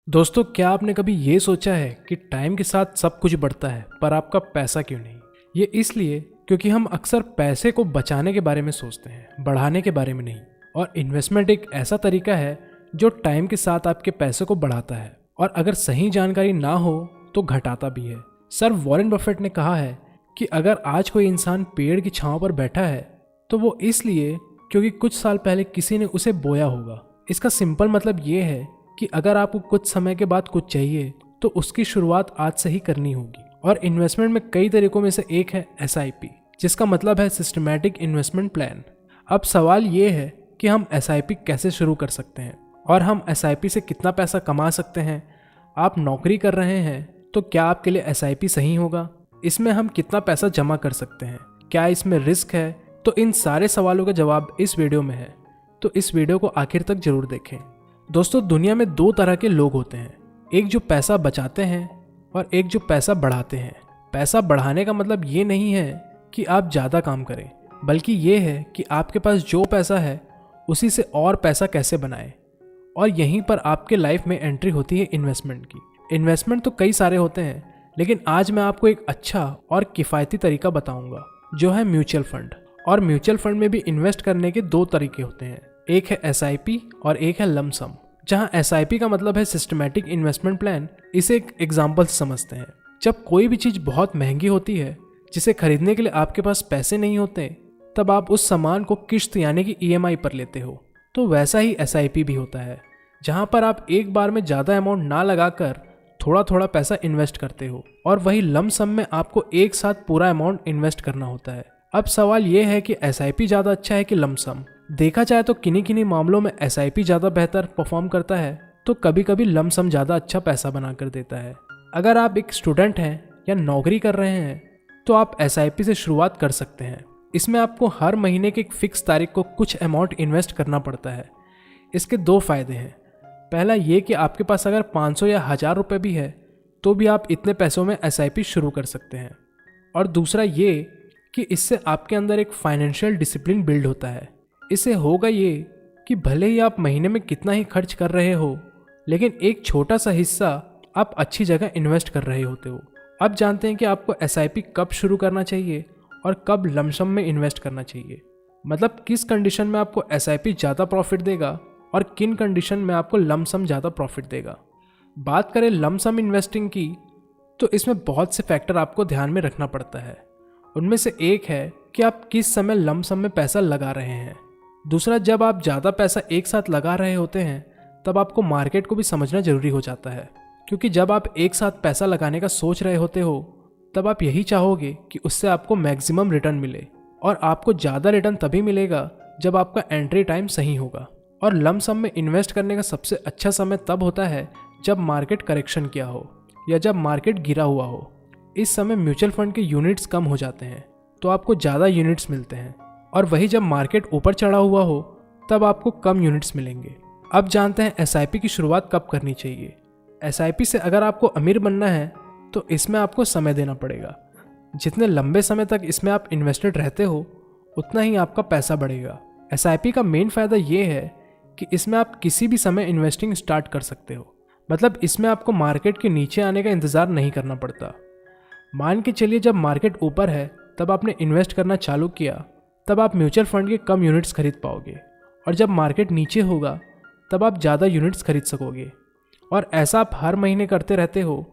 दोस्तों, क्या आपने कभी ये सोचा है कि टाइम के साथ सब कुछ बढ़ता है पर आपका पैसा क्यों नहीं? ये इसलिए क्योंकि हम अक्सर पैसे को बचाने के बारे में सोचते हैं, बढ़ाने के बारे में नहीं। और इन्वेस्टमेंट एक ऐसा तरीका है जो टाइम के साथ आपके पैसे को बढ़ाता है और अगर सही जानकारी ना हो तो घटाता भी है। सर वॉरेन बफेट ने कहा है कि अगर आज कोई इंसान पेड़ की छांव पर बैठा है तो वो इसलिए क्योंकि कुछ साल पहले किसी ने उसे बोया होगा। इसका सिंपल मतलब ये है कि अगर आपको कुछ समय के बाद कुछ चाहिए तो उसकी शुरुआत आज से ही करनी होगी। और इन्वेस्टमेंट में कई तरीकों में से एक है SIP, जिसका मतलब है सिस्टमैटिक इन्वेस्टमेंट प्लान। अब सवाल ये है कि हम SIP कैसे शुरू कर सकते हैं और हम SIP से कितना पैसा कमा सकते हैं। आप नौकरी कर रहे हैं तो क्या आपके लिए SIP सही होगा? इसमें हम कितना पैसा जमा कर सकते हैं? क्या इसमें रिस्क है? तो इन सारे सवालों का जवाब इस वीडियो में है, तो इस वीडियो को आखिर तक जरूर देखें। दोस्तों, दुनिया में दो तरह के लोग होते हैं, एक जो पैसा बचाते हैं और एक जो पैसा बढ़ाते हैं। पैसा बढ़ाने का मतलब ये नहीं है कि आप ज़्यादा काम करें, बल्कि ये है कि आपके पास जो पैसा है उसी से और पैसा कैसे बनाएं। और यहीं पर आपके लाइफ में एंट्री होती है इन्वेस्टमेंट की। इन्वेस्टमेंट तो कई सारे होते हैं, लेकिन आज मैं आपको एक अच्छा और किफ़ायती तरीका बताऊंगा जो है म्यूचुअल फंड। और म्यूचुअल फंड में भी इन्वेस्ट करने के दो तरीके होते हैं, एक है SIP और एक है लमसम। जहां SIP का मतलब है सिस्टमैटिक इन्वेस्टमेंट प्लान। इसे एक एग्जांपल से समझते हैं। जब कोई भी चीज़ बहुत महंगी होती है जिसे खरीदने के लिए आपके पास पैसे नहीं होते, तब आप उस सामान को किश्त यानी कि EMI पर लेते हो। तो वैसा ही SIP भी होता है, जहां पर आप एक बार में ज़्यादा अमाउंट ना लगाकर थोड़ा थोड़ा पैसा इन्वेस्ट करते हो और वही लमसम में आपको एक साथ पूरा अमाउंट इन्वेस्ट करना होता है। अब सवाल यह है कि SIP ज़्यादा अच्छा है कि लमसम? देखा जाए तो किन्हीं किन्हीं मामलों में SIP ज़्यादा बेहतर परफॉर्म करता है, तो कभी कभी लमसम ज़्यादा अच्छा पैसा बना कर देता है। अगर आप एक स्टूडेंट हैं या नौकरी कर रहे हैं तो आप SIP से शुरुआत कर सकते हैं। इसमें आपको हर महीने की एक फिक्स तारीख को कुछ अमाउंट इन्वेस्ट करना पड़ता है। इसके दो फायदे हैं। पहला ये कि आपके पास अगर 500 या 1000 रुपये भी है तो भी आप इतने पैसों में SIP शुरू कर सकते हैं। और दूसरा ये कि इससे आपके अंदर एक फाइनेंशियल डिसिप्लिन बिल्ड होता है। इससे होगा ये कि भले ही आप महीने में कितना ही खर्च कर रहे हो, लेकिन एक छोटा सा हिस्सा आप अच्छी जगह इन्वेस्ट कर रहे होते हो। अब जानते हैं कि आपको SIP कब शुरू करना चाहिए और कब लमसम में इन्वेस्ट करना चाहिए। मतलब किस कंडीशन में आपको SIP ज़्यादा प्रॉफिट देगा और किन कंडीशन में आपको लमसम ज़्यादा प्रॉफिट देगा। बात करें लमसम इन्वेस्टिंग की, तो इसमें बहुत से फैक्टर आपको ध्यान में रखना पड़ता है। उनमें से एक है कि आप किस समय लमसम में पैसा लगा रहे हैं। दूसरा, जब आप ज़्यादा पैसा एक साथ लगा रहे होते हैं तब आपको मार्केट को भी समझना जरूरी हो जाता है, क्योंकि जब आप एक साथ पैसा लगाने का सोच रहे होते हो तब आप यही चाहोगे कि उससे आपको मैक्सिमम रिटर्न मिले। और आपको ज़्यादा रिटर्न तभी मिलेगा जब आपका एंट्री टाइम सही होगा। और लमसम में इन्वेस्ट करने का सबसे अच्छा समय तब होता है जब मार्केट करेक्शन किया हो या जब मार्केट गिरा हुआ हो। इस समय म्यूचुअल फंड के यूनिट्स कम हो जाते हैं तो आपको ज़्यादा यूनिट्स मिलते हैं, और वही जब मार्केट ऊपर चढ़ा हुआ हो तब आपको कम यूनिट्स मिलेंगे। अब जानते हैं SIP की शुरुआत कब करनी चाहिए। SIP से अगर आपको अमीर बनना है तो इसमें आपको समय देना पड़ेगा। जितने लंबे समय तक इसमें आप इन्वेस्टेड रहते हो उतना ही आपका पैसा बढ़ेगा। SIP का मेन फ़ायदा ये है कि इसमें आप किसी भी समय इन्वेस्टिंग स्टार्ट कर सकते हो। मतलब इसमें आपको मार्केट के नीचे आने का इंतज़ार नहीं करना पड़ता। मान के चलिए जब मार्केट ऊपर है तब आपने इन्वेस्ट करना चालू किया, तब आप म्यूचुअल फंड के कम यूनिट्स खरीद पाओगे, और जब मार्केट नीचे होगा तब आप ज़्यादा यूनिट्स खरीद सकोगे। और ऐसा आप हर महीने करते रहते हो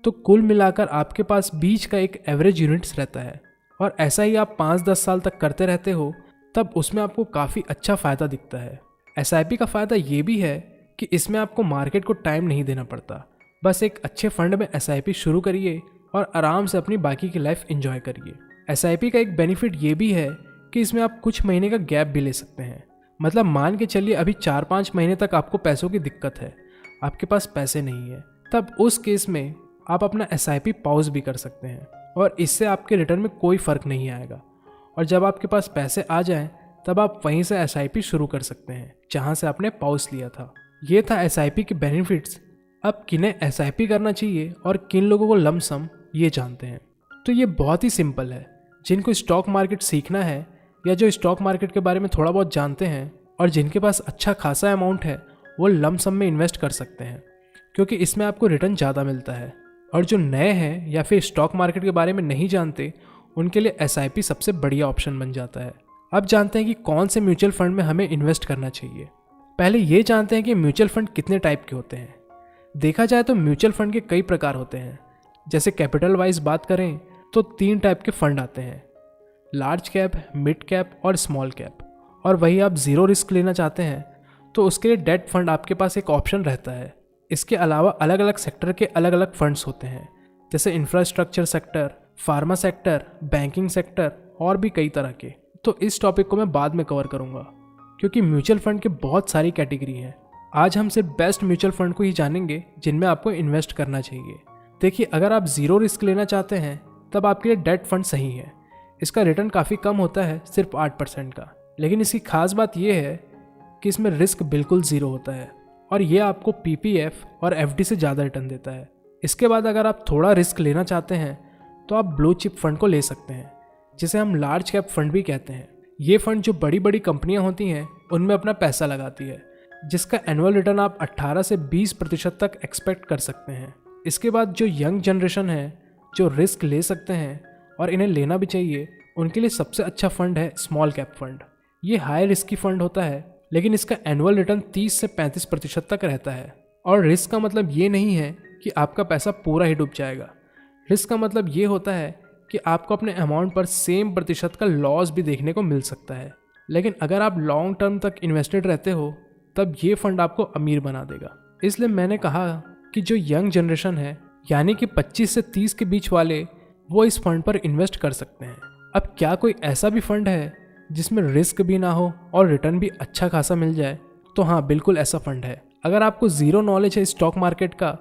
तो कुल मिलाकर आपके पास बीच का एक एवरेज यूनिट्स रहता है। और ऐसा ही आप 5-10 साल तक करते रहते हो तब उसमें आपको काफ़ी अच्छा फ़ायदा दिखता है। SIP का फ़ायदा ये भी है कि इसमें आपको मार्केट को टाइम नहीं देना पड़ता। बस एक अच्छे फंड में SIP शुरू करिए और आराम से अपनी बाकी की लाइफ एंजॉय करिए। SIP का एक बेनिफिट ये भी है कि इसमें आप कुछ महीने का गैप भी ले सकते हैं। मतलब मान के चलिए अभी 4-5 महीने तक आपको पैसों की दिक्कत है, आपके पास पैसे नहीं है, तब उस केस में आप अपना SIP पॉज भी कर सकते हैं और इससे आपके रिटर्न में कोई फ़र्क नहीं आएगा। और जब आपके पास पैसे आ जाएं तब आप वहीं से SIP शुरू कर सकते हैं जहां से आपने पॉज लिया था। ये था SIP के बेनिफिट्स। अब किन्हें SIP करना चाहिए और किन लोगों को लमसम, ये जानते हैं। तो ये बहुत ही सिंपल है। जिनको स्टॉक मार्केट सीखना है या जो स्टॉक मार्केट के बारे में थोड़ा बहुत जानते हैं और जिनके पास अच्छा खासा अमाउंट है वो लमसम में इन्वेस्ट कर सकते हैं। क्योंकि इसमें आपको रिटर्न ज़्यादा मिलता है। और जो नए हैं या फिर स्टॉक मार्केट के बारे में नहीं जानते, उनके लिए SIP सबसे बढ़िया ऑप्शन बन जाता है। अब जानते हैं कि कौन से म्यूचुअल फंड में हमें इन्वेस्ट करना चाहिए। पहले ये जानते हैं कि म्यूचुअल फंड कितने टाइप के होते हैं। देखा जाए तो म्यूचुअल फंड के कई प्रकार होते हैं। जैसे कैपिटल वाइज बात करें तो 3 टाइप के फंड आते हैं, लार्ज कैप, मिड कैप और स्मॉल कैप। और वही आप ज़ीरो रिस्क लेना चाहते हैं तो उसके लिए डेट फंड आपके पास एक ऑप्शन रहता है। इसके अलावा अलग अलग सेक्टर के अलग अलग फंड्स होते हैं, जैसे infrastructure sector, pharma sector, banking sector और भी कई तरह के। तो इस टॉपिक को मैं बाद में कवर करूँगा, क्योंकि म्यूचुअल फंड के बहुत सारी कैटेगरी हैं। आज हम सिर्फ बेस्ट म्यूचुअल फंड को ही जानेंगे जिनमें आपको इन्वेस्ट करना चाहिए। देखिए, अगर आप ज़ीरो रिस्क लेना चाहते हैं तब आपके लिए डेट फंड सही है। इसका रिटर्न काफ़ी कम होता है, सिर्फ 8% का। लेकिन इसकी खास बात यह है कि इसमें रिस्क बिल्कुल ज़ीरो होता है और ये आपको PPF और FD से ज़्यादा रिटर्न देता है। इसके बाद अगर आप थोड़ा रिस्क लेना चाहते हैं तो आप ब्लू चिप फंड को ले सकते हैं, जिसे हम लार्ज कैप फंड भी कहते हैं। ये फंड जो बड़ी बड़ी कंपनियां होती हैं उनमें अपना पैसा लगाती है, जिसका एनुअल रिटर्न आप 18 से 20% तक एक्सपेक्ट कर सकते हैं। इसके बाद जो यंग जनरेशन है, जो रिस्क ले सकते हैं और इन्हें लेना भी चाहिए, उनके लिए सबसे अच्छा फंड है स्मॉल कैप फंड। ये हाई रिस्की फंड होता है, लेकिन इसका एनुअल रिटर्न 30 से 35% तक रहता है। और रिस्क का मतलब ये नहीं है कि आपका पैसा पूरा ही डूब जाएगा। रिस्क का मतलब ये होता है कि आपको अपने अमाउंट पर सेम प्रतिशत का लॉस भी देखने को मिल सकता है। लेकिन अगर आप लॉन्ग टर्म तक इन्वेस्टेड रहते हो तब ये फंड आपको अमीर बना देगा। इसलिए मैंने कहा कि जो यंग जनरेशन है, यानी कि 25 से 30 के बीच वाले, वो इस फंड पर इन्वेस्ट कर सकते हैं। अब क्या कोई ऐसा भी फंड है जिसमें रिस्क भी ना हो और रिटर्न भी अच्छा खासा मिल जाए? तो हाँ, बिल्कुल ऐसा फंड है। अगर आपको ज़ीरो नॉलेज है स्टॉक मार्केट का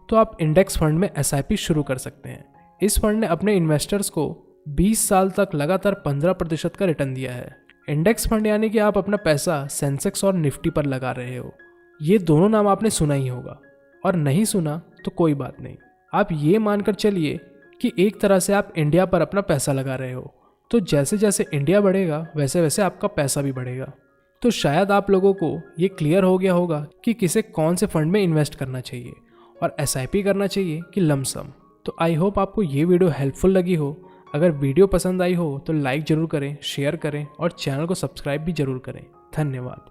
तो आप इंडेक्स फंड में SIP शुरू कर सकते हैं। इस फंड ने अपने इन्वेस्टर्स को 20 साल तक लगातार 15% का रिटर्न दिया है। इंडेक्स फंड यानी कि आप अपना पैसा सेंसेक्स और निफ्टी पर लगा रहे हो। ये दोनों नाम आपने सुना ही होगा, और नहीं सुना तो कोई बात नहीं। आप ये मानकर चलिए कि एक तरह से आप इंडिया पर अपना पैसा लगा रहे हो, तो जैसे जैसे इंडिया बढ़ेगा वैसे वैसे आपका पैसा भी बढ़ेगा। तो शायद आप लोगों को ये क्लियर हो गया होगा कि किसे कौन से फंड में इन्वेस्ट करना चाहिए और SIP करना चाहिए कि लमसम। तो आई होप आपको ये वीडियो हेल्पफुल लगी हो। अगर वीडियो पसंद आई हो तो लाइक ज़रूर करें, शेयर करें और चैनल को सब्सक्राइब भी ज़रूर करें। धन्यवाद।